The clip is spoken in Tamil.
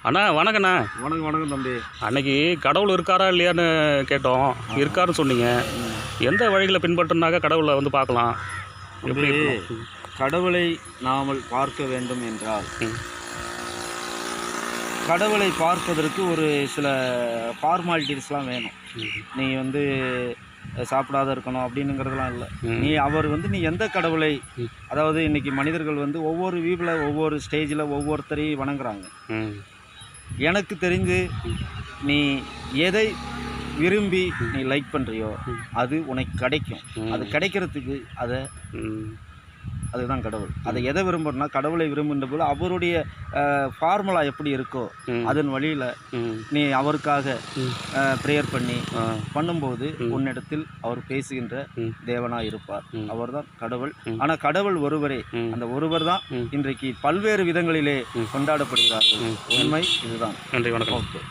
அண்ணா வணக்கண்ணா. வணக்கம் வணக்கம் தம்பி. அன்னைக்கு கடவுள் இருக்காரா இல்லையான்னு கேட்டோம். இருக்காருன்னு சொன்னீங்க. எந்த வழிகளை பின்பற்றினாக்க கடவுளை வந்து பார்க்கலாம்? எப்படி கடவுளை நாமல் பார்க்க வேண்டும் என்றால் கடவுளை பார்ப்பதற்கு ஒரு சில ஃபார்மாலிட்டிஸ்லாம் வேணும். நீ வந்து சாப்பிடாத இருக்கணும் அப்படின்னுங்கிறதுலாம் இல்லை. நீ எந்த கடவுளை, அதாவது இன்றைக்கி மனிதர்கள் வந்து ஒவ்வொரு வீட்டில் ஒவ்வொரு ஸ்டேஜில் ஒவ்வொருத்தரையும் வணங்குறாங்க. எனக்கு தெரிஞ்சு நீ எதை விரும்பி நீ லைக் பண்ணுறியோ அது உனக்கு கிடைக்கும். அது கிடைக்கிறதுக்கு அதுதான் கடவுள். அதை எதை விரும்புறனா, கடவுளை விரும்புகின்ற போது அவருடைய ஃபார்முலா எப்படி இருக்கோ அதன் வழியில் நீ அவருக்காக ப்ரேயர் பண்ணும்போது உன்னிடத்தில் அவர் பேசுகின்ற தேவனாக இருப்பார். அவர் தான் கடவுள். ஆனால் கடவுள் ஒருவரே. அந்த ஒருவர் தான் இன்றைக்கு பல்வேறு விதங்களிலே கொண்டாடப்படுகிறார்கள். உண்மை இதுதான். நன்றி, வணக்கம். ஓகே.